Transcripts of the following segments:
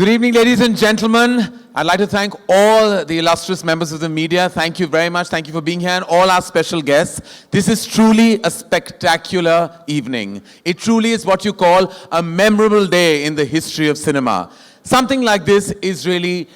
Good evening, ladies and gentlemen. I'd like to thank all the illustrious members of the media. Thank you very much. Thank you for being here, and all our special guests. This is truly a spectacular evening. It truly is what you call a memorable day in the history of cinema. Something like this is really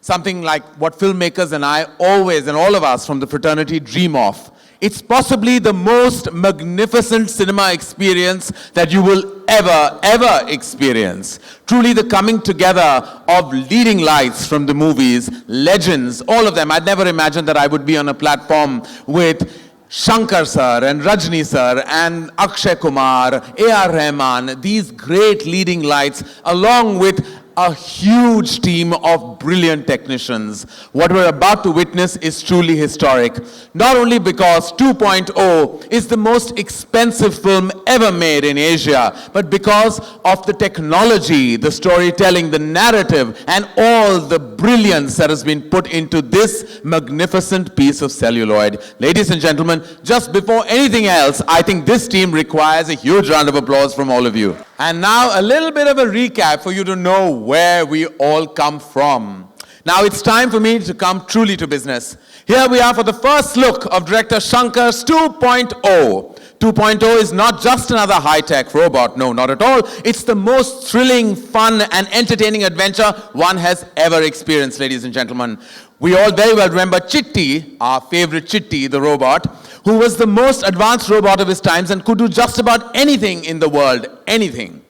something like what filmmakers and I always, and all of us from the fraternity, dream of. It's possibly the most magnificent cinema experience that you will ever experience. Truly the coming together of leading lights from the movies, legends, all of them. I'd never imagined that I would be on a platform with Shanker sir and Rajini sir and Akshay Kumar, A.R. Rahman, these great leading lights, along with a huge team of brilliant technicians. What we're about to witness is truly historic. Not only because 2.0 is the most expensive film ever made in Asia, but because of the technology, the storytelling, the narrative, and all the brilliance that has been put into this magnificent piece of celluloid. Ladies and gentlemen, just before anything else, I think this team requires a huge round of applause from all of you. And now a little bit of a recap for you to know where we all come from. Now it's time for me to come truly to business. Here we are for the first look of director Shanker's 2.0. 2.0 is not just another high-tech robot, no, not at all. It's the most thrilling, fun, and entertaining adventure one has ever experienced, ladies and gentlemen. We all very well remember Chitti, our favorite Chitti, the robot, who was the most advanced robot of his times and could do just about anything in the world, anything.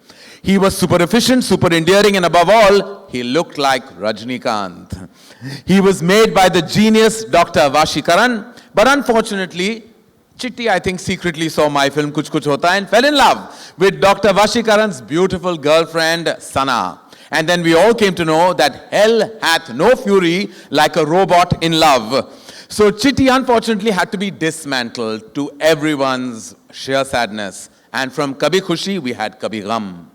He was super efficient, super endearing, and above all, he looked like Rajinikanth. He was made by the genius Dr. Vashikaran, but unfortunately, Chitti, I think, secretly saw my film Kuch Kuch Hota and fell in love with Dr. Vashikaran's beautiful girlfriend, Sana. And then we all came to know that hell hath no fury like a robot in love. So Chitti unfortunately had to be dismantled, to everyone's sheer sadness. And from Kabhi Khushi, we had Kabhi Gham.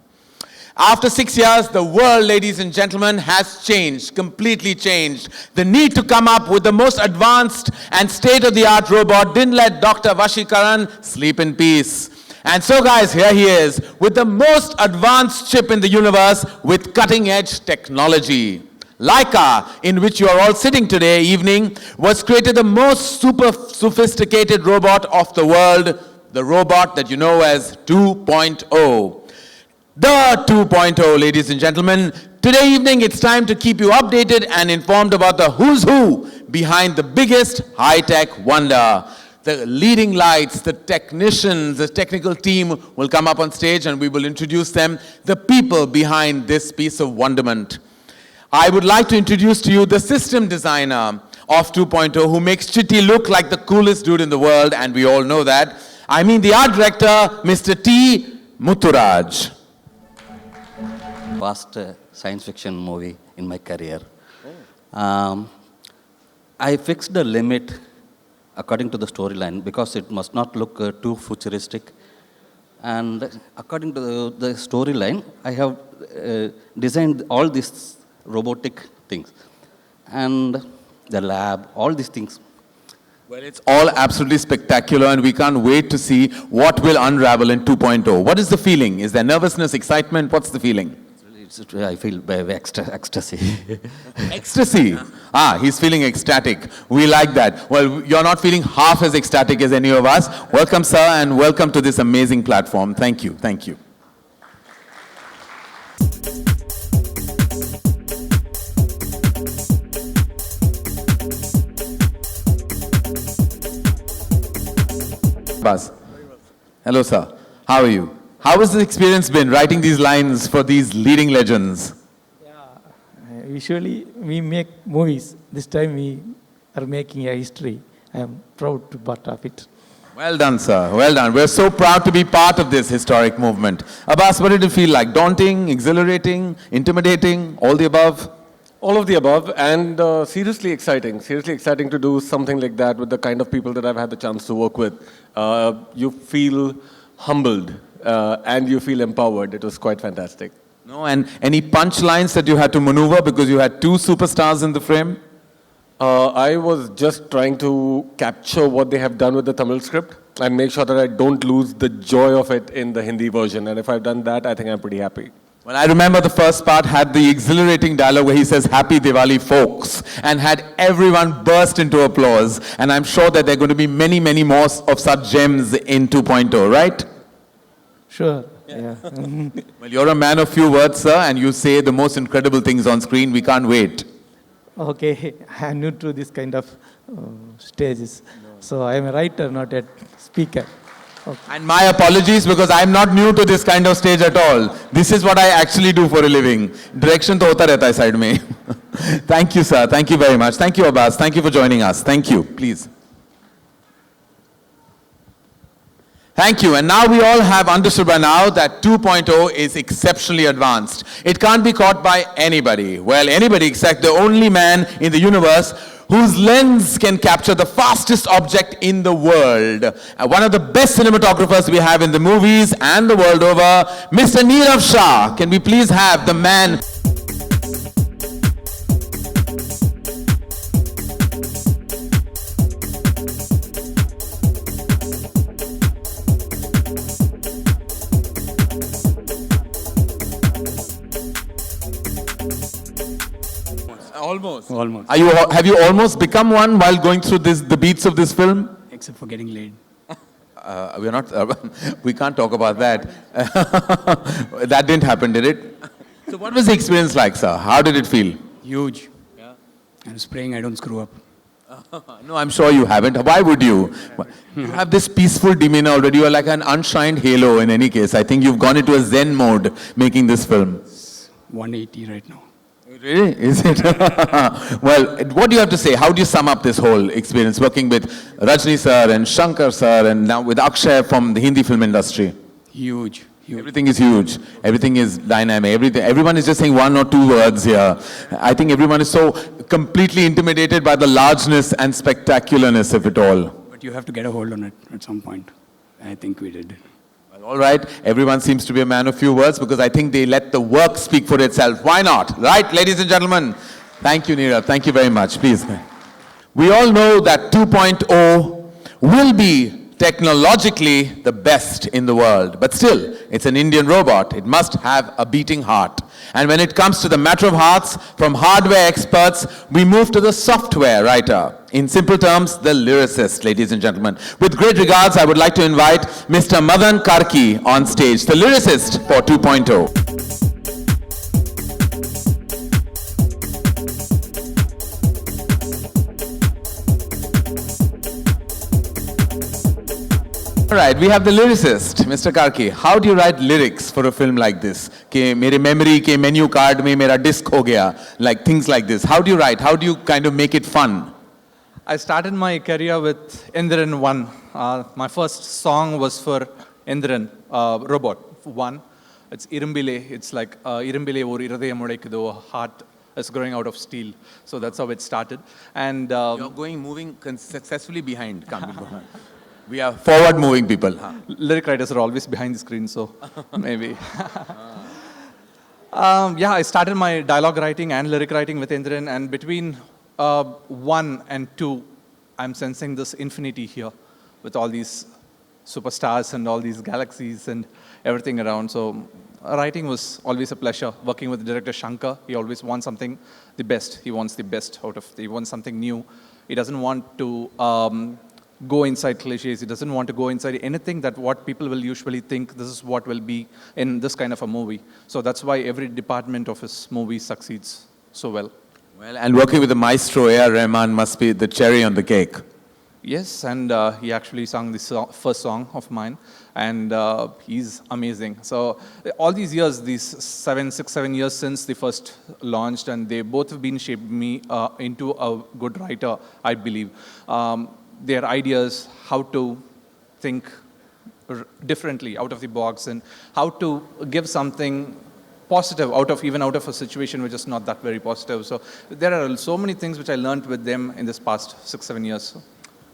After 6 years, the world, ladies and gentlemen, has changed, completely changed. The need to come up with the most advanced and state-of-the-art robot didn't let Dr. Vashikaran sleep in peace. And so guys, here he is, with the most advanced chip in the universe with cutting-edge technology. Laika, in which you are all sitting today evening, was created the most super sophisticated robot of the world, the robot that you know as 2.0. The 2.0, ladies and gentlemen. Today evening, it's time to keep you updated and informed about the who's who behind the biggest high-tech wonder. The leading lights, the technicians, the technical team will come up on stage and we will introduce them, the people behind this piece of wonderment. I would like to introduce to you the system designer of 2.0 who makes Chitti look like the coolest dude in the world, and we all know that. I mean the art director, Mr. T. Mutturaj. First science fiction movie in my career. I fixed the limit according to the storyline because it must not look too futuristic. And according to the storyline, I have designed all these robotic things and the lab, all these things. Well, it's all absolutely spectacular and we can't wait to see what will unravel in 2.0. What is the feeling? Is there nervousness, excitement? What's the feeling? I feel ecstasy. Ecstasy? Ah, he's feeling ecstatic. We like that. Well, you're not feeling half as ecstatic as any of us. Welcome, sir, and welcome to this amazing platform. Thank you. Thank you. Bas. Hello, sir. How are you? How has the experience been writing these lines for these leading legends? Yeah, usually we make movies. This time we are making a history. I am proud to be part of it. Well done, sir. Well done. We're so proud to be part of this historic movement. Abbas, what did it feel like? Daunting, exhilarating, intimidating, all the above? All of the above, and seriously exciting. Seriously exciting to do something like that with the kind of people that I've had the chance to work with. You feel humbled and you feel empowered. It was quite fantastic. No, and any punchlines that you had to maneuver because you had two superstars in the frame? I was just trying to capture what they have done with the Tamil script and make sure that I don't lose the joy of it in the Hindi version. And if I've done that, I think I'm pretty happy. Well, I remember the first part had the exhilarating dialogue where he says, "Happy Diwali, folks," and had everyone burst into applause. And I'm sure that there are going to be many, many more of such gems in 2.0, right? Sure. Yeah. Well, you're a man of few words, sir, and you say the most incredible things on screen. We can't wait. Okay, I'm new to this kind of stages. So I'm a writer, not a speaker. Okay. And my apologies because I'm not new to this kind of stage at all. This is what I actually do for a living. Direction to hota rehta hai side mein. Thank you, sir. Thank you very much. Thank you, Abbas. Thank you for joining us. Thank you. Please. Thank you. And now we all have understood by now that 2.0 is exceptionally advanced. It can't be caught by anybody. Well, anybody except the only man in the universe whose lens can capture the fastest object in the world. One of the best cinematographers we have in the movies and the world over, Mr. Neerav Shah. Can we please have the man... Almost. Almost. Have you almost become one while going through the beats of this film? Except for getting laid. We're not. We can't talk about that. That didn't happen, did it? So, what was the experience like, sir? How did it feel? Huge. Yeah. I was praying I don't screw up. No, I'm sure you haven't. Why would you? You have this peaceful demeanor already. You are like an unshined halo. In any case, I think you've gone into a Zen mode making this film. It's 180 right now. Really? Is it? Well, what do you have to say? How do you sum up this whole experience working with Rajni sir and Shanker sir and now with Akshay from the Hindi film industry? Huge. Huge. Everything is huge. Everything is dynamic. Everyone is just saying one or two words here. I think everyone is so completely intimidated by the largeness and spectacularness of it all. But you have to get a hold on it at some point. I think we did. All right, everyone seems to be a man of few words because I think they let the work speak for itself. Why not? Right, ladies and gentlemen? Thank you, Neerav. Thank you very much. Please. We all know that 2.0 will be technologically the best in the world. But still, it's an Indian robot. It must have a beating heart. And when it comes to the matter of hearts, from hardware experts, we move to the software writer. In simple terms, the lyricist, ladies and gentlemen. With great regards, I would like to invite Mr. Madan Karki on stage, the lyricist for 2.0. All right, we have the lyricist, Mr. Karki. How do you write lyrics for a film like this? कि मेरे memory के menu card में मेरा disc हो गया, like things like this. How do you write? How do you kind of make it fun? I started my career with Indran 1. My first song was for Indran, Robot 1. It's Irumbile. It's like Irumbile or Iradayam Udaikkudhu, a heart is growing out of steel. So that's how it started. And You're moving successfully behind. We are forward-moving people. Lyric writers are always behind the screen, so maybe. Yeah, I started my dialogue writing and lyric writing with Indran, and between 1 and 2, I'm sensing this infinity here with all these superstars and all these galaxies and everything around. So writing was always a pleasure. Working with director Shanker, he always wants something the best. He wants the best he wants something new. He doesn't want to go inside cliches. He doesn't want to go inside anything that what people will usually think this is what will be in this kind of a movie. So that's why every department of his movie succeeds so well. Well, and working with the maestro A.R. Rahman must be the cherry on the cake. Yes, and he actually sang the first song of mine, and he's amazing. So all these years, these 6-7 years since they first launched, and they both have been shaped me into a good writer, I believe. Their ideas, how to think differently out of the box, and how to give something positive out of a situation which is not that very positive. So there are so many things which I learned with them in this past 6-7 years.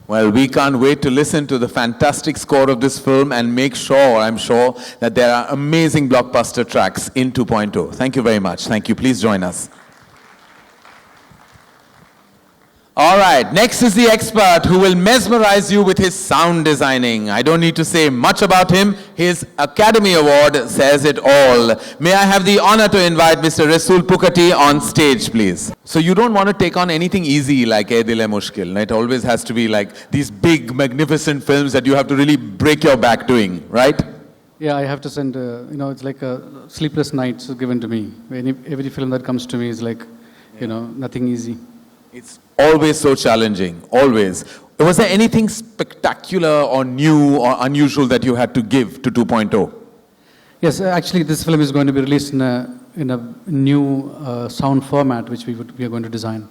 Well, we can't wait to listen to the fantastic score of this film and make sure, I'm sure, that there are amazing blockbuster tracks in 2.0. Thank you very much. Thank you. Please join us. All right, next is the expert who will mesmerize you with his sound designing. I don't need to say much about him. His Academy Award says it all. May I have the honor to invite Mr. Rasool Pukati on stage, please. So you don't want to take on anything easy like Ae Dil Hai Mushkil. It always has to be like these big, magnificent films that you have to really break your back doing, right? Yeah, I have to send, it's like a sleepless nights given to me. Every film that comes to me is like, nothing easy. It's always so challenging, always. Was there anything spectacular or new or unusual that you had to give to 2.0? Yes, actually, this film is going to be released in a new sound format, which we are going to design.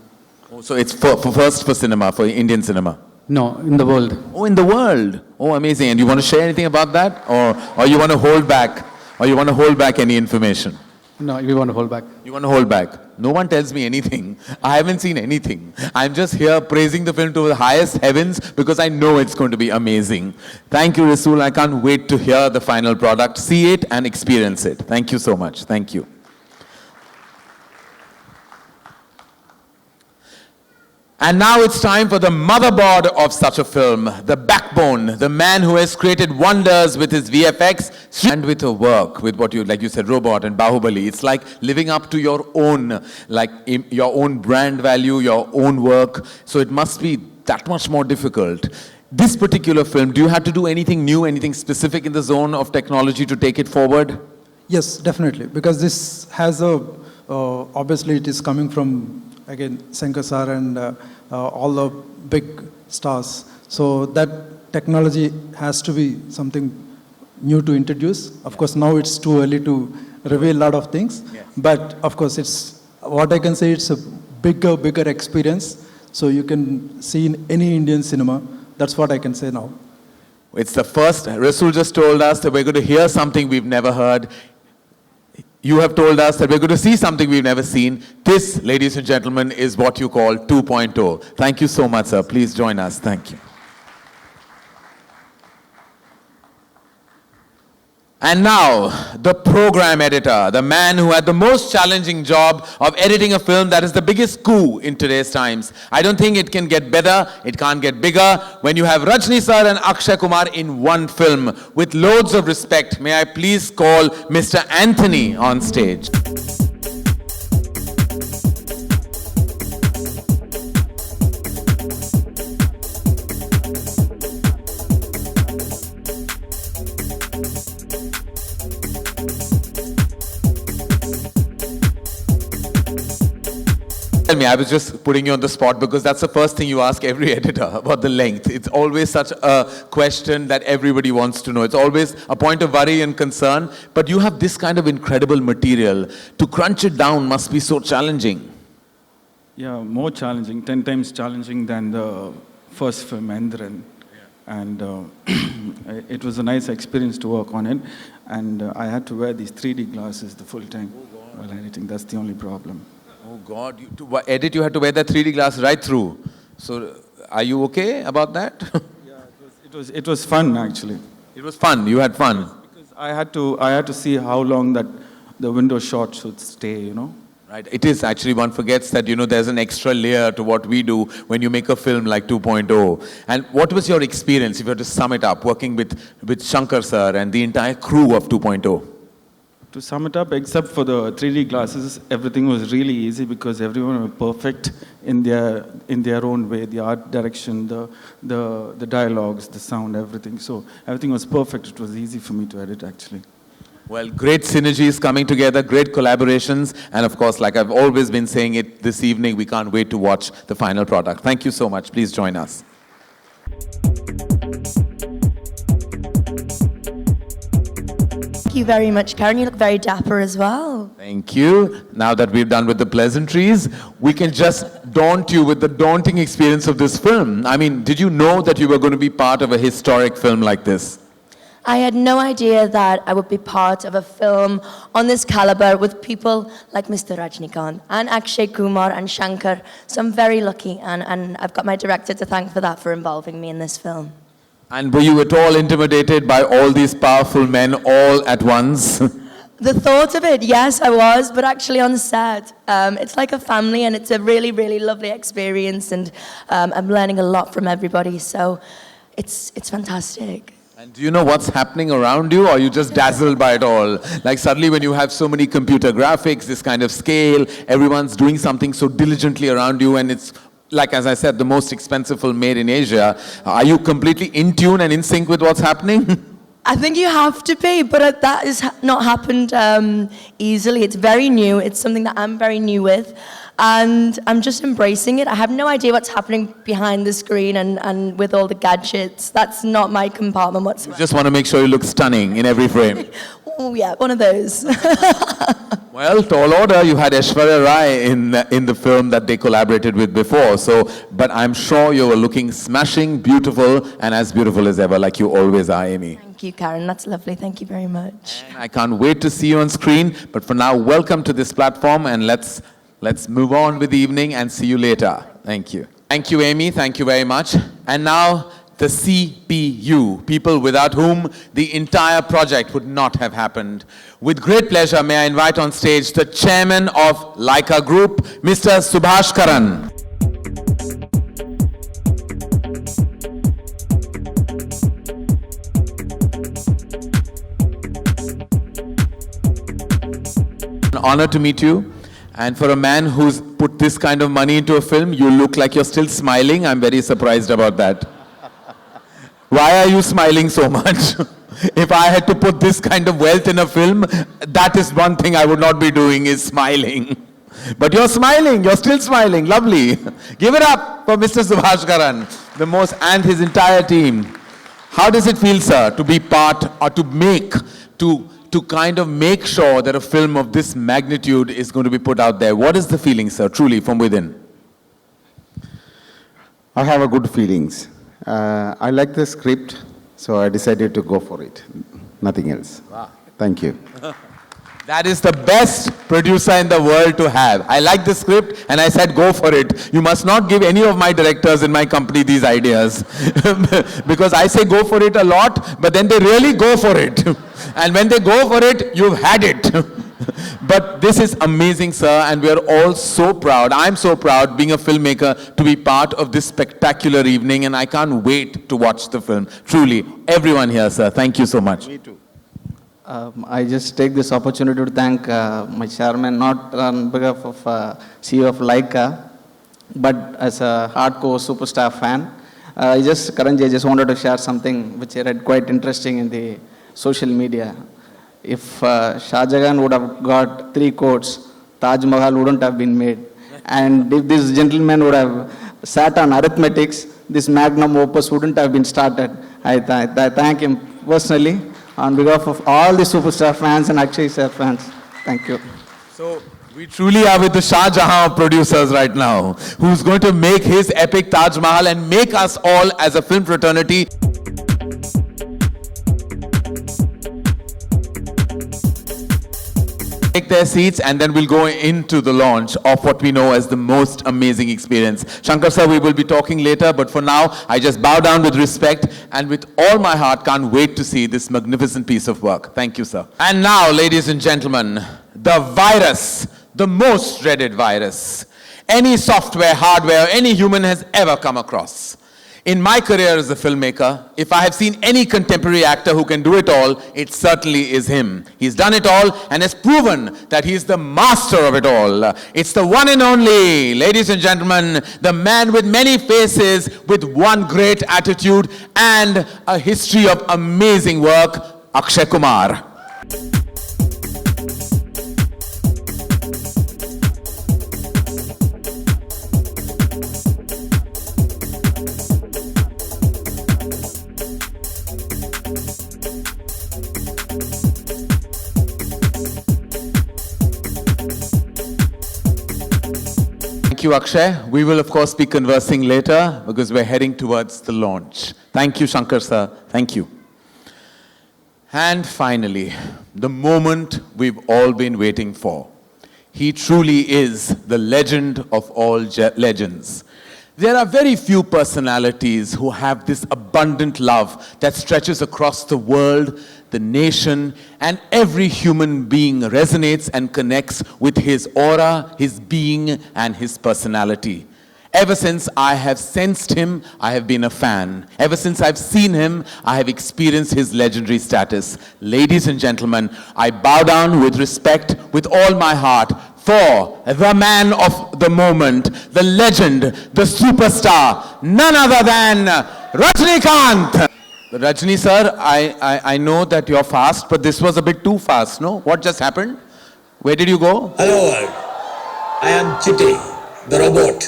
So it's for cinema, for Indian cinema? No, in the world. Oh, in the world. Oh, amazing. And you want to share anything about that? Or you want to hold back? Or you want to hold back any information? No, we want to hold back. You want to hold back? No one tells me anything. I haven't seen anything. I'm just here praising the film to the highest heavens because I know it's going to be amazing. Thank you, Rasool. I can't wait to hear the final product, see it and experience it. Thank you so much. Thank you. And now it's time for the motherboard of such a film, the backbone, the man who has created wonders with his VFX and with her work, with what like you said, Robot and Bahubali. It's like living up to your own, your own brand value, your own work. So it must be that much more difficult. This particular film, do you have to do anything new, anything specific in the zone of technology to take it forward? Yes, definitely. Because this has obviously it is coming from, again, Shanker sir and all the big stars. So that technology has to be something new to introduce. Of course, now it's too early to reveal a lot of things. Yes. But of course, it's what I can say. It's a bigger experience. So you can see in any Indian cinema. That's what I can say now. It's the first. Rasool just told us that we're going to hear something we've never heard. You have told us that we're going to see something we've never seen. This, ladies and gentlemen, is what you call 2.0. Thank you so much, sir. Please join us. Thank you. And now, the program editor, the man who had the most challenging job of editing a film that is the biggest coup in today's times. I don't think it can get better, it can't get bigger. When you have Rajni sir and Akshay Kumar in one film, with loads of respect, may I please call Mr. Anthony on stage. Tell me, I was just putting you on the spot because that's the first thing you ask every editor about the length. It's always such a question that everybody wants to know. It's always a point of worry and concern. But you have this kind of incredible material. To crunch it down must be so challenging. Yeah, more challenging, 10 times challenging than the first film, Endran. And it was a nice experience to work on it. And I had to wear these 3D glasses the full time while editing. That's the only problem. Oh God, to edit you had to wear that 3D glass right through. So are you okay about that? Yeah, it was fun actually. It was fun, you had fun. Because I had to see how long that the window shot should stay, Right, it is actually, one forgets that, there's an extra layer to what we do when you make a film like 2.0. And what was your experience, if you had to sum it up, working with Shanker sir and the entire crew of 2.0? To sum it up, except for the 3D glasses, everything was really easy because everyone was perfect in their own way. The art direction, the dialogues, the sound, everything. So everything was perfect. It was easy for me to edit, actually. Well, great synergies coming together, great collaborations, and of course, like I've always been saying it this evening, we can't wait to watch the final product. Thank you so much. Please join us. Thank you very much, Karen. You look very dapper as well. Thank you. Now that we've done with the pleasantries, we can just daunt you with the daunting experience of this film. I mean, did you know that you were going to be part of a historic film like this? I had no idea that I would be part of a film on this caliber with people like Mr. Rajinikanth and Akshay Kumar and Shanker. So I'm very lucky, and I've got my director to thank for that, for involving me in this film. And were you at all intimidated by all these powerful men all at once? The thought of it, yes, I was, but actually on set, it's like a family, and it's a really, really lovely experience, and I'm learning a lot from everybody, so it's fantastic. And do you know what's happening around you, or are you just dazzled by it all? Like suddenly when you have so many computer graphics, this kind of scale, everyone's doing something so diligently around you, and it's, like as I said, the most expensive film made in Asia. Are you completely in tune and in sync with what's happening? I think you have to be, but that has not happened easily. It's very new. It's something that I'm very new with. And I'm just embracing it. I have no idea what's happening behind the screen and with all the gadgets. That's not my compartment whatsoever. You just want to make sure you look stunning in every frame. Oh, yeah, one of those. Well, tall order, you had Aishwarya Rai in the film that they collaborated with before. So, but I'm sure you were looking smashing, beautiful, and as beautiful as ever, like you always are, Amy. Thank you, Karen. That's lovely. Thank you very much. And I can't wait to see you on screen. But for now, welcome to this platform, and let's move on with the evening and see you later. Thank you. Thank you, Amy. Thank you very much. And now, the CPU, people without whom the entire project would not have happened. With great pleasure, may I invite on stage the chairman of Leica Group, Mr. Subhash Karan. An honor to meet you. And for a man who's put this kind of money into a film, you look like you're still smiling. I'm very surprised about that. Why are you smiling so much? If I had to put this kind of wealth in a film, that is one thing I would not be doing, is smiling. But you're smiling, you're still smiling, lovely. Give it up for Mr. Subhash Karan, and his entire team. How does it feel, sir, to be part, or to kind of make sure that a film of this magnitude is going to be put out there? What is the feeling, sir, truly, from within? I have a good feelings. I like the script, so I decided to go for it. Nothing else. Wow. Thank you. That is the best producer in the world to have. I like the script, and I said, go for it. You must not give any of my directors in my company these ideas. Because I say go for it a lot, but then they really go for it. And when they go for it, you've had it. But this is amazing, sir, and we are all so proud. I'm so proud, being a filmmaker, to be part of this spectacular evening, and I can't wait to watch the film. Truly, everyone here, sir, thank you so much. Me too. I just take this opportunity to thank my chairman, not on behalf of CEO of Leica, but as a hardcore superstar fan. I just wanted to share something which I read quite interesting in the social media. If Shah Jahan would have got 3 quotes, Taj Mahal wouldn't have been made. And if this gentleman would have sat on arithmetics, this magnum opus wouldn't have been started. I thank him personally on behalf of all the superstar fans and Akshay sir fans. Thank you. So we truly are with the Shah Jahan of producers right now, who's going to make his epic Taj Mahal and make us all as a film fraternity take their seats, and then we'll go into the launch of what we know as the most amazing experience. Shanker sir, we will be talking later, but for now, I just bow down with respect and with all my heart can't wait to see this magnificent piece of work. Thank you, sir. And now, ladies and gentlemen, the virus, the most dreaded virus any software, hardware, any human has ever come across. In my career as a filmmaker, if I have seen any contemporary actor who can do it all, it certainly is him. He's done it all and has proven that he's the master of it all. It's the one and only, ladies and gentlemen, the man with many faces, with one great attitude and a history of amazing work, Akshay Kumar. Thank you, Akshay. We will, of course, be conversing later because we're heading towards the launch. Thank you, Shanker sir. Thank you. And finally, the moment we've all been waiting for. He truly is the legend of all legends. There are very few personalities who have this abundant love that stretches across the world, the nation, and every human being resonates and connects with his aura, his being, and his personality. Ever since I have sensed him, I have been a fan. Ever since I've seen him, I have experienced his legendary status. Ladies and gentlemen, I bow down with respect with all my heart for the man of the moment, the legend, the superstar, none other than Rajinikanth. Rajni sir, I know that you're fast, but this was a bit too fast, no? What just happened? Where did you go? Hello world, I am Chitty, the robot.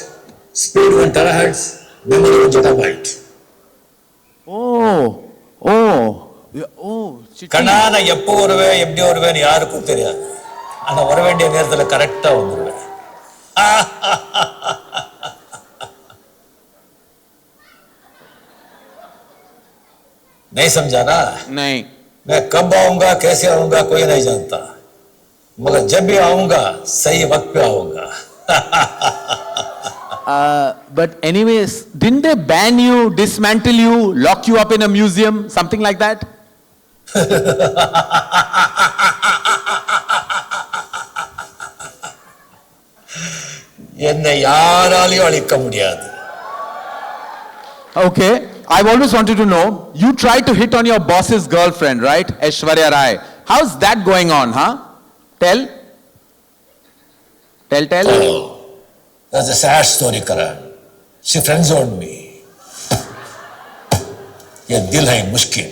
Speed 1 terahertz, memory 1 zettabyte. கண்ணான எப்போ வருவேன் எப்படி வருவேன் யாருக்கும் தெரியாது ஆனா வர வேண்டிய நேரத்துல கரெக்டா வந்துருவேன் नहीं समझा ना नहीं मैं कब आऊंगा कैसे आऊंगा कोई नहीं जानता मगर जब भी आऊंगा सही वक्त पे आऊंगा but anyways, didn't they ban you, dismantle you, lock you up in a museum, something like that? என்னை யாராலையும் அழிக்க முடியாது Okay, I've always wanted to know, you tried to hit on your boss's girlfriend, right? Aishwarya Rai. How's that going on, huh? Tell. Oh, that's a sad story, Karan. She friend-zoned me. ये दिल है मुश्किल.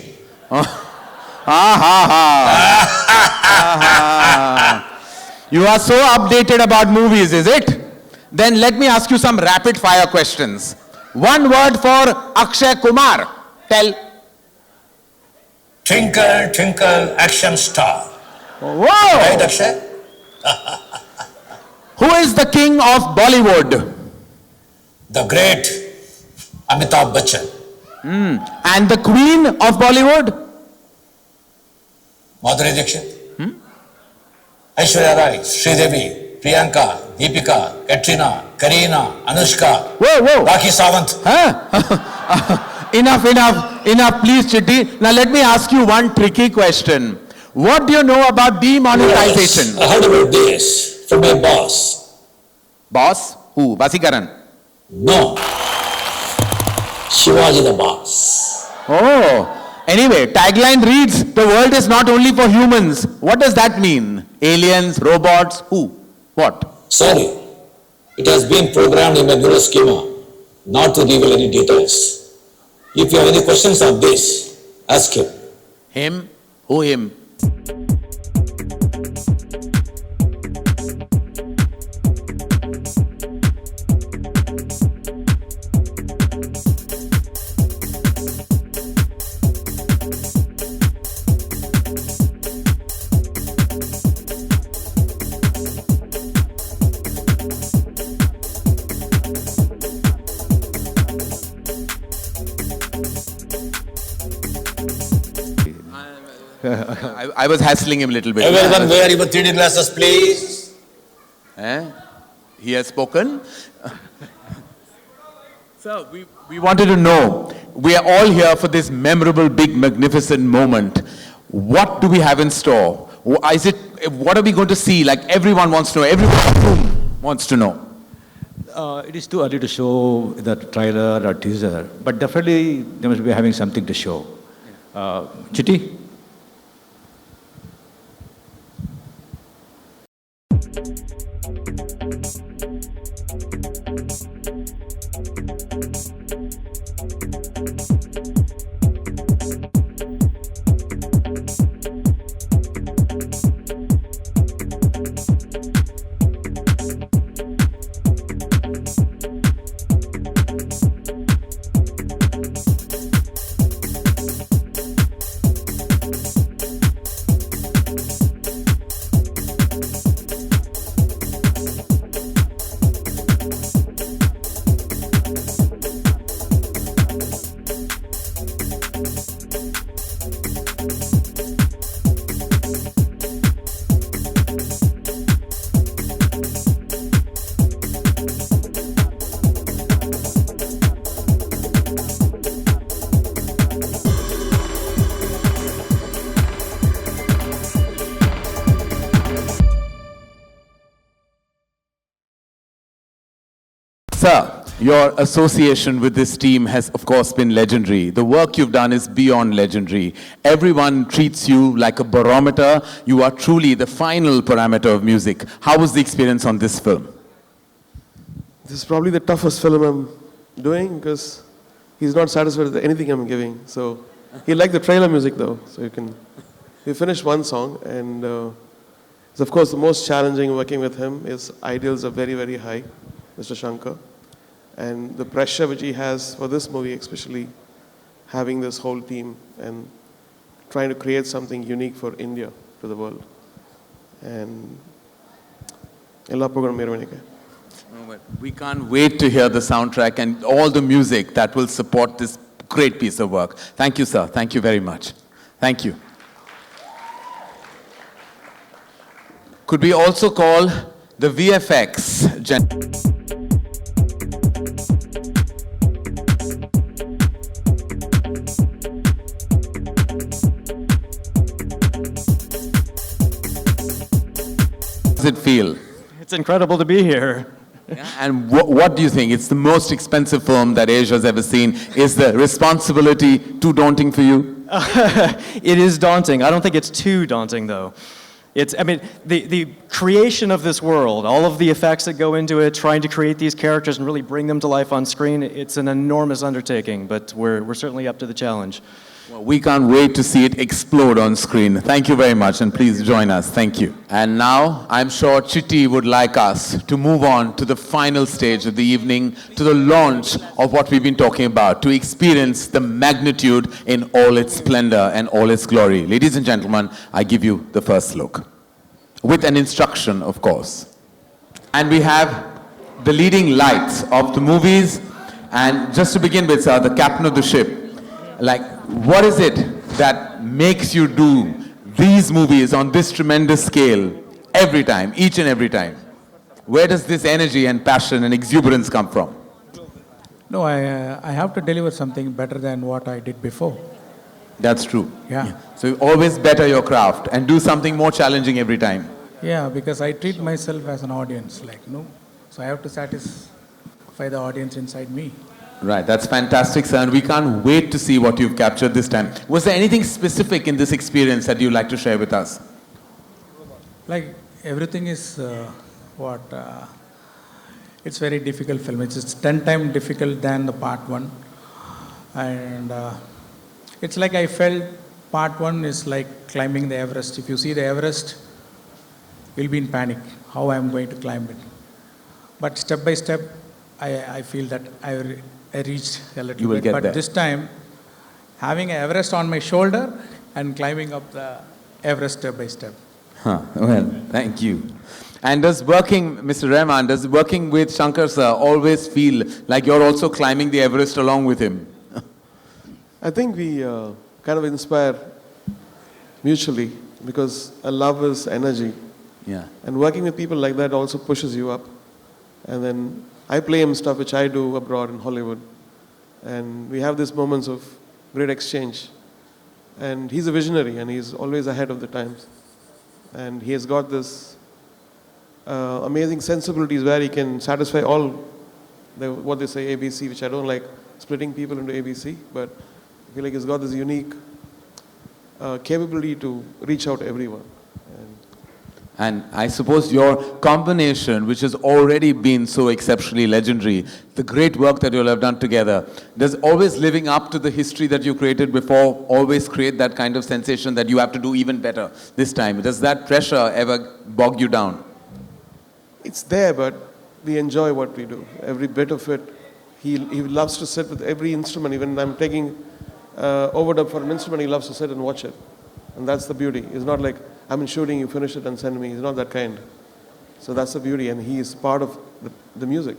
You are so updated about movies, is it? Then let me ask you some rapid-fire questions. One word for Akshay Kumar. Tell. Twinkle, twinkle, action star. Whoa! Right, Akshay? Who is the king of Bollywood? The great Amitabh Bachchan. And the queen of Bollywood? Madhuri Dixit. Aishwarya Rai, Sridevi, Priyanka, Deepika, Katrina, Kareena, Anushka. Whoa. Rakhi Sawant. Enough, please, Chitti. Now let me ask you one tricky question. What do you know about demonetization? Yes, I heard about this from my boss. Boss? Who? Basikaran? No. Shivaji the boss. Oh. Anyway, tagline reads, the world is not only for humans. What does that mean? Aliens, robots, who? What? Sorry. It has been programmed in my neural schema not to reveal any details. If you have any questions on this, ask him. Him? Who him? I was hassling him a little bit. Everyone wear your 3D glasses, please. He has spoken. Sir, we wanted to know, we are all here for this memorable, big, magnificent moment. What do we have in store? What are we going to see? Like everyone wants to know, everyone in the room wants to know. It is too early to show the trailer or teaser, but definitely they must be having something to show. Chitti? Sir, your association with this team has, of course, been legendary. The work you've done is beyond legendary. Everyone treats you like a barometer. You are truly the final parameter of music. How was the experience on this film? This is probably the toughest film I'm doing because he's not satisfied with anything I'm giving. So he liked the trailer music though. So we finished one song, and it's of course the most challenging working with him. His ideals are very, very high, Mr. Shanker. And the pressure which he has for this movie, especially having this whole team and trying to create something unique for India to the world. And we can't wait to hear the soundtrack and all the music that will support this great piece of work. Thank you, sir. Thank you very much. Thank you. Could we also call the VFX How does it feel? It's incredible to be here. Yeah, and what do you think? It's the most expensive film that Asia's ever seen. Is the responsibility too daunting for you? It is daunting. I don't think it's too daunting, though. The creation of this world, all of the effects that go into it, trying to create these characters and really bring them to life on screen, it's an enormous undertaking, but we're certainly up to the challenge. Well, we can't wait to see it explode on screen. Thank you very much, and please join us. Thank you. And now, I'm sure Chitti would like us to move on to the final stage of the evening, to the launch of what we've been talking about, to experience the magnitude in all its splendor and all its glory. Ladies and gentlemen, I give you the first look. With an instruction, of course. And we have the leading lights of the movies. And just to begin with, sir, the captain of the ship. What is it that makes you do these movies on this tremendous scale every time, each and every time? Where does this energy and passion and exuberance come from? No, I have to deliver something better than what I did before. That's true. Yeah. So you always better your craft and do something more challenging every time. Yeah, because I treat myself as an audience, so I have to satisfy the audience inside me. Right, that's fantastic, sir, and we can't wait to see what you've captured this time. Was there anything specific in this experience that you'd like to share with us? Everything is it's very difficult film. It's 10 times difficult than the part 1. And it's like I felt part 1 is like climbing the Everest. If you see the Everest, you'll be in panic, how I'm going to climb it. But step by step, I feel that I reached a little bit. But this time, having an Everest on my shoulder and climbing up the Everest step by step. Well, thank you. And does working, Mr. Rahman, does working with Shanker sir always feel like you're also climbing the Everest along with him? I think we kind of inspire mutually because love is energy. Yeah. And working with people like that also pushes you up. And then I play him stuff which I do abroad in Hollywood. And we have these moments of great exchange. And he's a visionary and he's always ahead of the times. And he has got this amazing sensibilities where he can satisfy all what they say ABC, which I don't like splitting people into ABC, but I feel like he's got this unique capability to reach out to everyone. And I suppose your combination, which has already been so exceptionally legendary, the great work that you'll have done together, does always living up to the history that you created before always create that kind of sensation that you have to do even better this time? Does that pressure ever bog you down? It's there, but we enjoy what we do. Every bit of it. He loves to sit with every instrument. Even I'm taking overdub for an instrument, he loves to sit and watch it. And that's the beauty. It's not like, I'm in shooting, you finish it and send me. He's not that kind. So that's the beauty, and he is part of the music.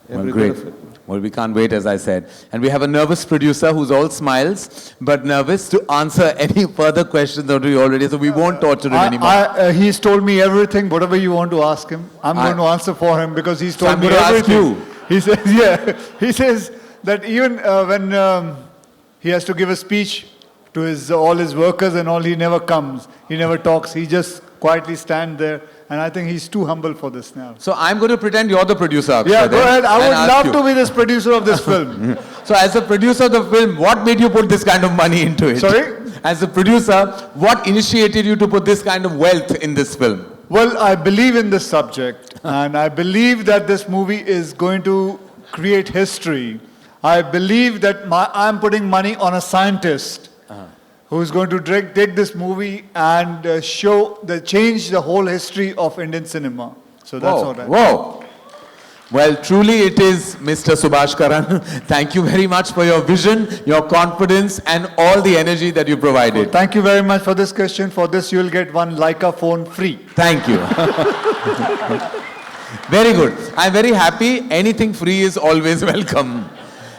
Every bit of it. Well, we can't wait, as I said. And we have a nervous producer who's all smiles, but nervous to answer any further questions that we already, so we won't torture him anymore. He's told me everything, whatever you want to ask him. I'm going to answer for him because he's told me everything. He says, he says that even when he has to give a speech to all his workers and all, he never comes, he never talks, he just quietly stands there And I think he's too humble for this now. So I'm going to pretend you're the producer. Akshay, Yeah, go then, ahead. I and would ask love you. to be this producer of this film. So as a producer of the film, what made you put this kind of money into it? Sorry? As a producer, what initiated you to put this kind of wealth in this film? Well, I believe in this subject, and I believe that this movie is going to create history. I believe that I'm putting money on a scientist who's going to take this movie and change the whole history of Indian cinema. So that's what I Whoa. Well, truly it is Mr. Subhash Karan. Thank you very much for your vision, your confidence, and all the energy that you provided. Well, thank you very much for this question. For this, you'll get one Leica phone free. Thank you. Very good. I'm very happy. Anything free is always welcome.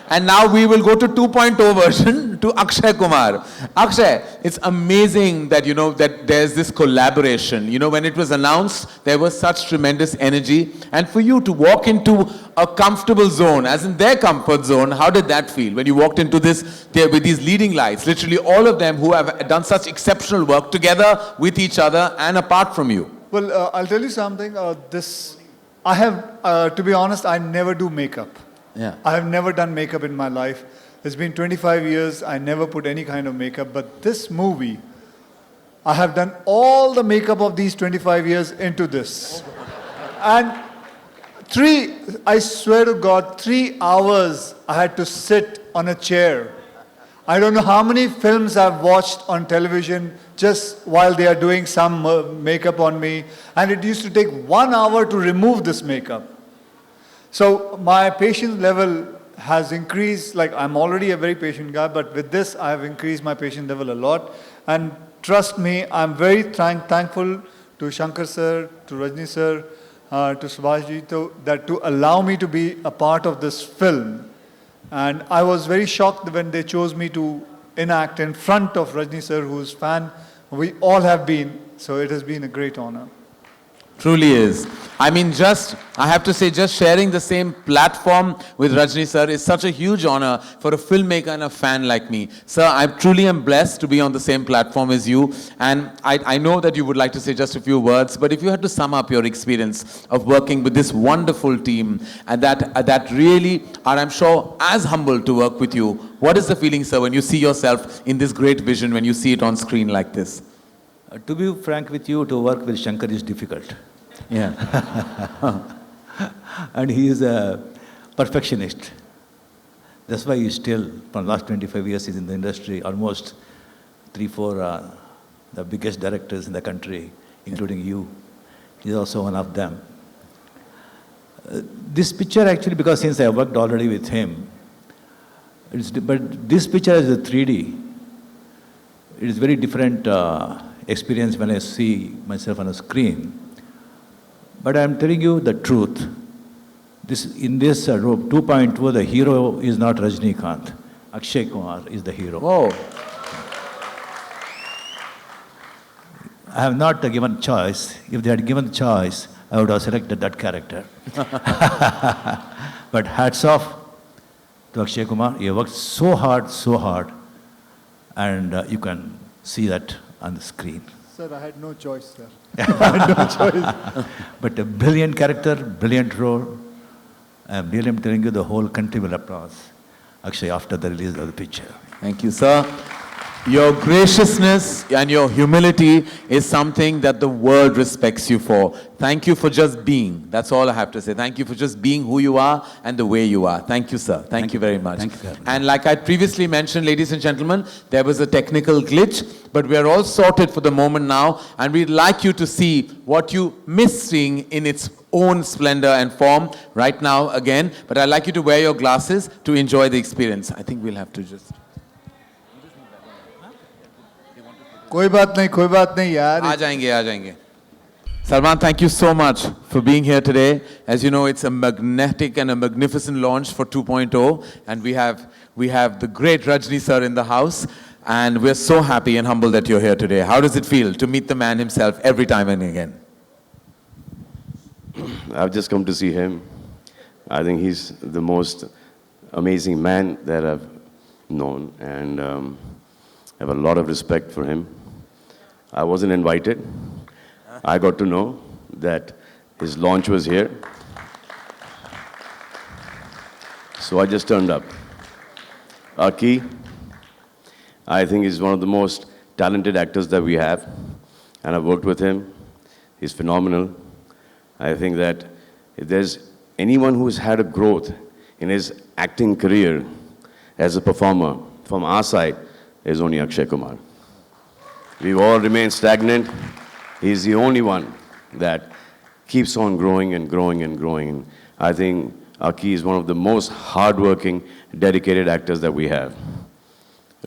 And now we will go to 2.0 version to Akshay Kumar. Akshay, it's amazing that, that there's this collaboration. When it was announced, there was such tremendous energy. And for you to walk into a comfortable zone, as in their comfort zone, how did that feel? When you walked into this, there with these leading lights, literally all of them who have done such exceptional work together with each other and apart from you. Well, I'll tell you something. I have, to be honest, I never do makeup. Yeah. I have never done makeup in my life. It's been 25 years. I never put any kind of makeup. But this movie, I have done all the makeup of these 25 years into this. And I swear to God, 3 hours I had to sit on a chair. I don't know how many films I've watched on television just while they are doing some makeup on me. And it used to take 1 hour to remove this makeup. So my patience level has increased. Like, I'm already a very patient guy, but with this, I have increased my patience level a lot. And trust me, I'm very thankful to Shanker sir, to Rajni sir, to Subhash ji, to allow me to be a part of this film. And I was very shocked when they chose me to enact in front of Rajni sir, whose fan we all have been. So it has been a great honor. Truly is. I mean, I have to say, just sharing the same platform with Rajni sir is such a huge honor for a filmmaker and a fan like me. Sir, I truly am blessed to be on the same platform as you. And I know that you would like to say just a few words, but if you had to sum up your experience of working with this wonderful team and that really are, I'm sure, as humble to work with you, what is the feeling, sir, when you see yourself in this great vision, when you see it on screen like this? To be frank with you, to work with Shanker is difficult. Yeah. And he is a perfectionist. That's why he's still, for the last 25 years, he's in the industry. Almost 3-4 the biggest directors in the country, including you. He's also one of them. This picture actually, because since I worked already with him, but this picture is a 3D. It is very different experience when I see myself on a screen. But I'm telling you the truth. In this 2.0, the hero is not Rajinikanth. Akshay Kumar is the hero. Whoa. I have not given choice. If they had given the choice, I would have selected that character. But hats off to Akshay Kumar. He worked so hard, and you can see that on the screen. Sir, I had no choice, sir. I had no choice. But a brilliant character, brilliant role. I'm telling you, the whole country will applaud Akshay after the release of the picture. Thank you, sir. Your graciousness and your humility is something that the world respects you for. Thank you for just being. That's all I have to say. Thank you for just being who you are and the way you are. Thank you, sir. Thank you very much. Thank you. And like I previously mentioned, ladies and gentlemen, there was a technical glitch, but we are all sorted for the moment now, and we'd like you to see what you miss seeing in its own splendor and form right now again. But I'd like you to wear your glasses to enjoy the experience. I think we'll have to just... कोई बात नहीं यार. आ जाएंगे. Salman, thank you so much for being here today. As you know, it's a magnetic and a magnificent launch for 2.0, and we have the great Rajni sir in the house, and we're so happy and humble that you're here today. How does it feel to meet the man himself every time and again? I've just come to see him. I think he's the most amazing man that I've known, and I have a lot of respect for him. I wasn't invited. I got to know that his launch was here. So I just turned up. Aki, I think he's one of the most talented actors that we have, and I've worked with him. He's phenomenal. I think that if there's anyone who's had a growth in his acting career as a performer from our side, is only Akshay Kumar. We've all remained stagnant. He's the only one that keeps on growing and growing and growing. I think Aki is one of the most hardworking, dedicated actors that we have.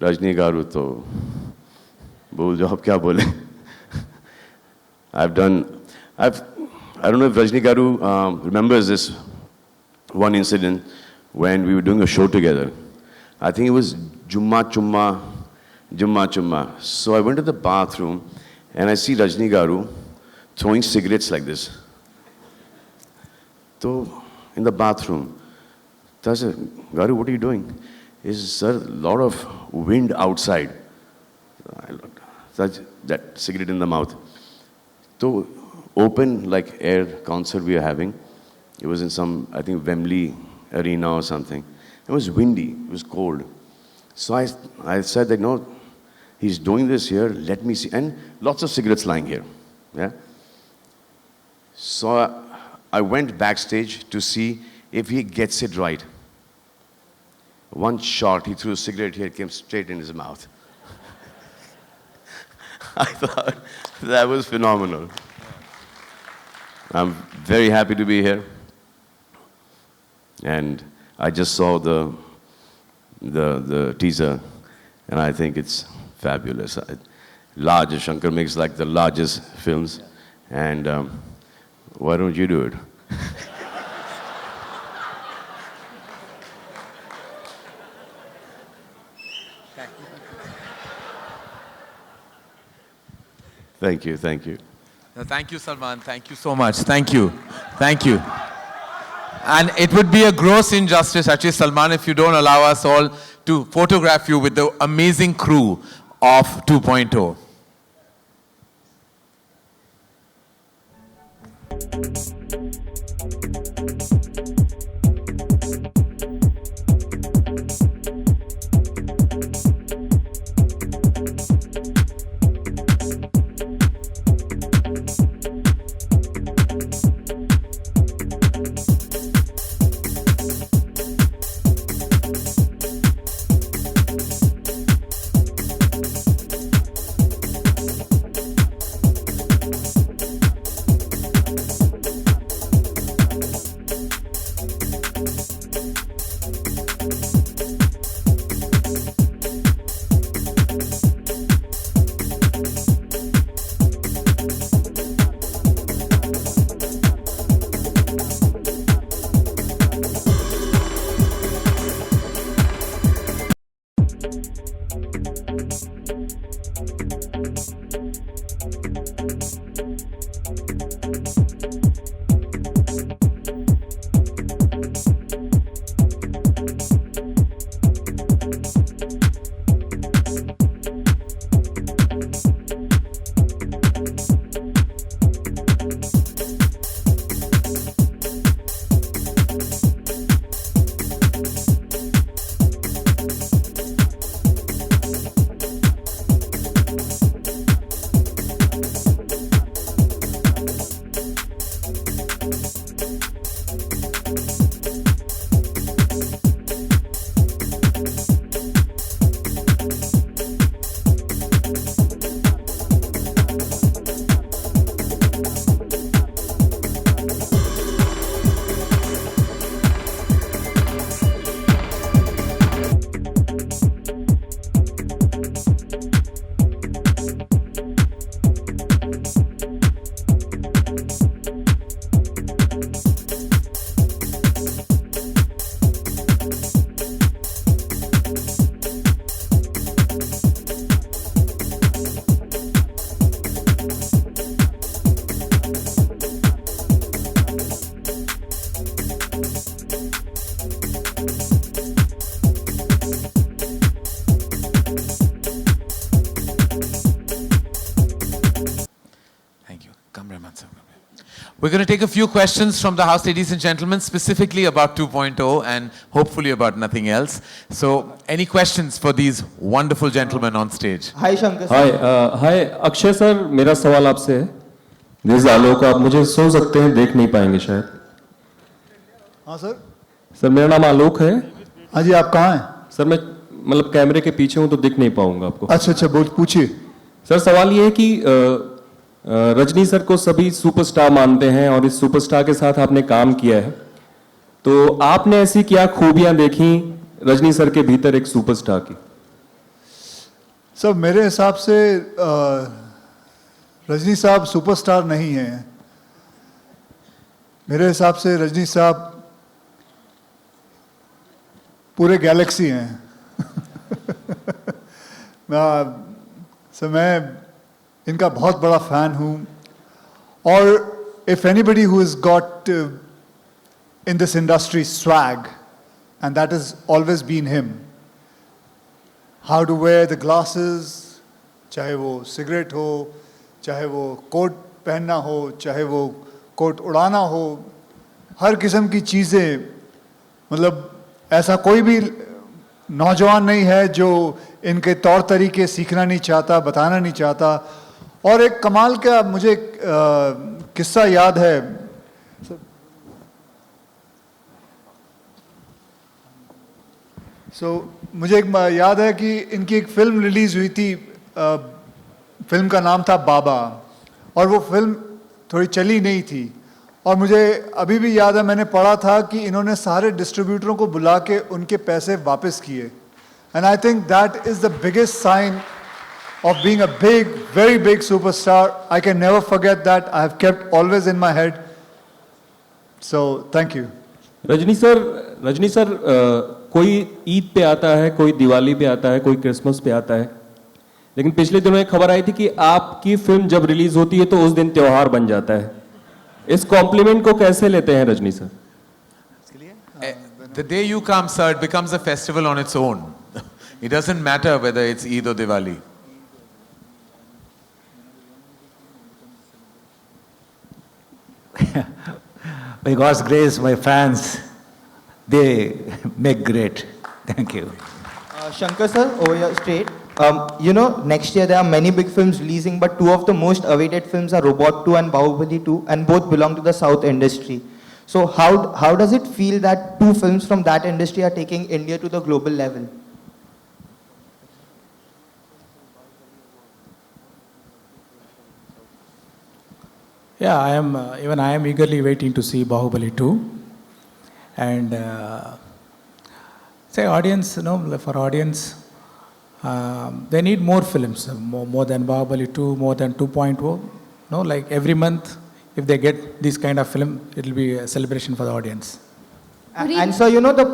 Rajni Garu to bol jo ab kya bole. I don't know if Rajni Garu remembers this one incident when we were doing a show together. I think it was Jumma Chumma. So I went to the bathroom and I see Rajni Garu throwing cigarettes like this. So in the bathroom, so I said, Garu, what are you doing? He said, sir, a lot of wind outside. I looked, that cigarette in the mouth. So open like air concert we were having. It was in some, I think, Wembley arena or something. It was windy, it was cold. So I said that, no, he's doing this here, let me see. And lots of cigarettes lying here. Yeah. So I went backstage to see if he gets it right. One shot, he threw a cigarette here, it came straight in his mouth. I thought that was phenomenal. I'm very happy to be here. And I just saw the teaser, and I think it's fabulous. Large, Shanker makes like the largest films, and why don't you do it? Thank you, thank you. Thank you, Salman. Thank you so much. Thank you. Thank you. And it would be a gross injustice, actually, Salman, if you don't allow us all to photograph you with the amazing crew of 2.0. We're going to take a few questions from the house, ladies and gentlemen, specifically about 2.0 and hopefully about nothing else. So, any questions for these wonderful gentlemen on stage? Hi Shankar sir. Hi Akshay sir, मेरा सवाल आपसे है. This is आलोक. आप मुझे सुन सकते हैं, देख नहीं पाएंगे शायद. हाँ सर. सर मेरा नाम आलोक है. हाँ जी, आप कहाँ हैं? सर मैं मतलब कैमरे के पीछे हूँ तो दिख नहीं पाऊंगा आपको. अच्छा अच्छा, बोल पूछिए. सर सवाल ये है कि रजनी सर को सभी सुपरस्टार मानते हैं और इस सुपरस्टार के साथ आपने काम किया है, तो आपने ऐसी क्या खूबियां देखी रजनी सर के भीतर एक सुपरस्टार की? सर मेरे हिसाब से रजनी साहब सुपरस्टार नहीं हैं. मेरे हिसाब से रजनी साहब पूरे गैलेक्सी हैं. मैं इनका बहुत बड़ा फैन हूँ. और if anybody who is got in this industry swag, and that is always been him. How to wear the glasses, चाहे वो सिगरेट हो, चाहे वो कोट पहनना हो, चाहे वो कोट उड़ाना हो, हर किस्म की चीज़ें. मतलब ऐसा कोई भी नौजवान नहीं है जो इनके तौर तरीके सीखना नहीं चाहता, बताना नहीं चाहता. और एक कमाल का मुझे किस्सा याद है. मुझे एक याद है कि इनकी एक फिल्म रिलीज हुई थी. फिल्म का नाम था बाबा, और वो फिल्म थोड़ी चली नहीं थी. और मुझे अभी भी याद है, मैंने पढ़ा था कि इन्होंने सारे डिस्ट्रीब्यूटरों को बुला के उनके पैसे वापस किए. And I think that is the biggest sign of being a big, very big superstar. I can never forget that. I have kept always in my head. So, thank you. Rajni sir कोई ईद पे आता है, कोई दिवाली पे आता है, कोई Christmas पे आता है, लेकिन पिछले दिनों एक खबर आई थी कि आपकी फिल्म जब रिलीज होती है तो उस दिन त्योहार बन जाता है. इस कॉम्प्लीमेंट को कैसे लेते हैं Rajni sir? The day you come, sir, it becomes a festival on its own. It doesn't matter whether it's Eid or Diwali. By God's grace, my fans, they make great. Thank you. Shankar sir, over here straight. You know, next year there are many big films releasing, but two of the most awaited films are Robot 2 and Bahubali 2, and both belong to the South industry. So how does it feel that two films from that industry are taking India to the global level? Yeah, I am eagerly waiting to see Bahubali 2. And say audience, for audience, they need more films, more than Bahubali 2, more than 2.0. Like every month, if they get this kind of film, it will be a celebration for the audience. And so, the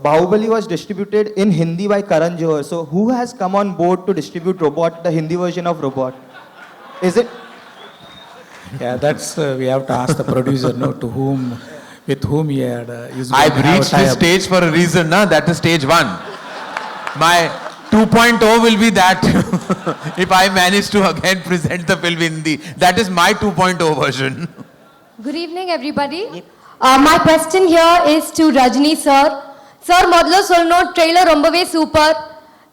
Bahubali was distributed in Hindi by Karan Johar. So who has come on board to distribute Robot, the Hindi version of Robot? Is it? Yeah, that's we have to ask the producer, with whom he had. I've reached this stage for a reason, na? That is stage 1. My 2.0 will be that if I manage to again present the film in Hindi. That is my 2.0 version. Good evening, everybody. My question here is to Rajni sir. Sir, modlo solno trailer rombave super.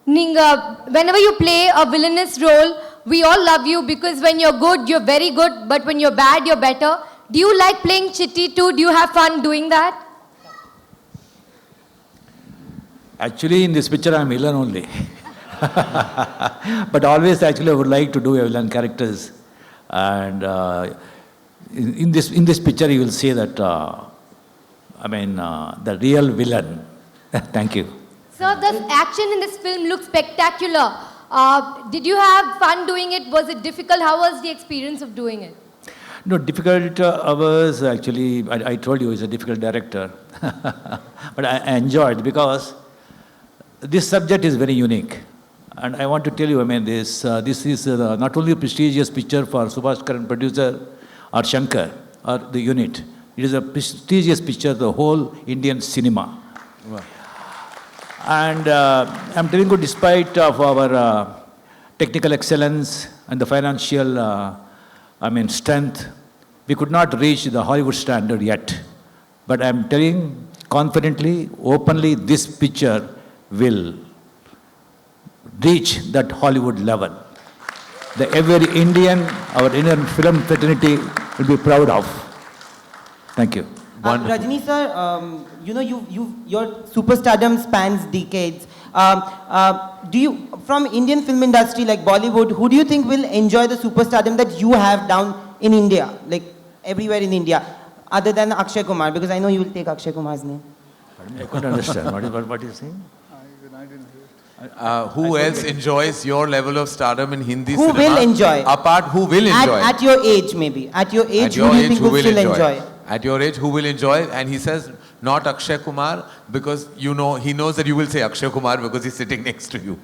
Whenever you play a villainous role, we all love you because when you're good, you're very good, but when you're bad, you're better. Do you like playing Chitti too? Do you have fun doing that? Actually, in this picture, I'm villain only. But always, actually, I would like to do a villain characters. And in this picture, you will see that, the real villain. Thank you. Sir, the action in this film looks spectacular. Did you have fun doing it? Was it difficult? How was the experience of doing it? No, difficult hours, actually, I told you, he's a difficult director. But I enjoyed because this subject is very unique. And I want to tell you, this is not only a prestigious picture for Subhash Karan producer or Shanker or the unit. It is a prestigious picture, the whole Indian cinema. Wow. And I'm telling you, despite of our technical excellence and the financial, strength, We could not reach the Hollywood standard yet. But I'm telling confidently, openly, this picture will reach that Hollywood level. Every Indian, our Indian film fraternity will be proud of. Thank you. Rajni sir, your superstardom spans decades. From Indian film industry like Bollywood, who do you think will enjoy the superstardom that you have down in India, like everywhere in India, other than Akshay Kumar? Because I know you will take Akshay Kumar's name. I couldn't understand. What are you saying? Who else enjoys your level of stardom in Hindi Who cinema? will enjoy? Apart, who will enjoy? At your age, maybe. At your age, At your who do you age, think who will still enjoy? At your age, who will enjoy? And he says, not Akshay Kumar, because he knows that you will say Akshay Kumar because he's sitting next to you.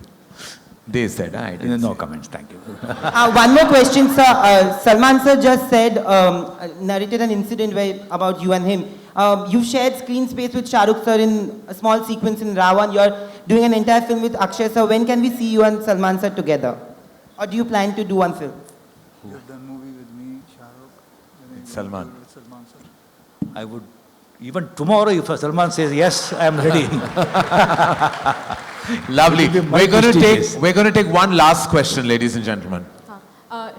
They said, I didn't. No comments, thank you. One more question, sir. Salman sir just said, narrated an incident about you and him. You shared screen space with Shah Rukh sir in a small sequence in Ravan. You're doing an entire film with Akshay sir. When can we see you and Salman sir together? Or do you plan to do one film? You've done movie with me, Shah Rukh. Salman. I would, even tomorrow, if Salman says yes, I am ready. Lovely. It will be my We're going to take one last question, ladies and gentlemen.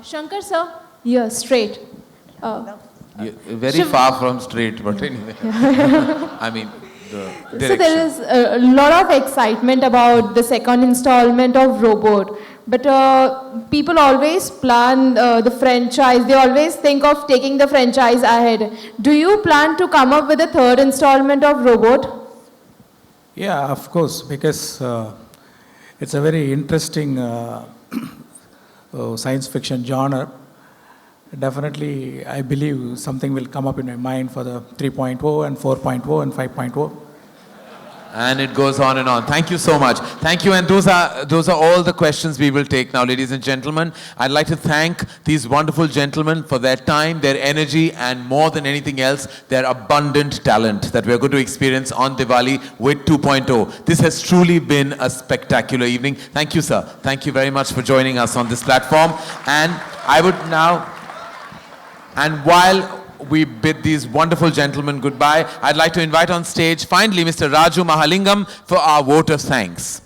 Shankar sir, you're straight. Very far from straight, but anyway. I mean, the direction. So there is a lot of excitement about the second installment of Robot. But people always plan the franchise. They always think of taking the franchise ahead. Do you plan to come up with a third installment of Robot? Yeah, of course, because it's a very interesting science fiction genre. Definitely, I believe something will come up in my mind for the 3.0 and 4.0 and 5.0. And it goes on and on. Thank you so much. Thank you. And those are all the questions we will take now, ladies and gentlemen. I'd like to thank these wonderful gentlemen for their time, their energy, and more than anything else, their abundant talent that we're going to experience on Diwali with 2.0. This has truly been a spectacular evening. Thank you, sir. Thank you very much for joining us on this platform. And I would now, and while we bid these wonderful gentlemen goodbye, I'd like to invite on stage finally Mr. Raju Mahalingam for our vote of thanks.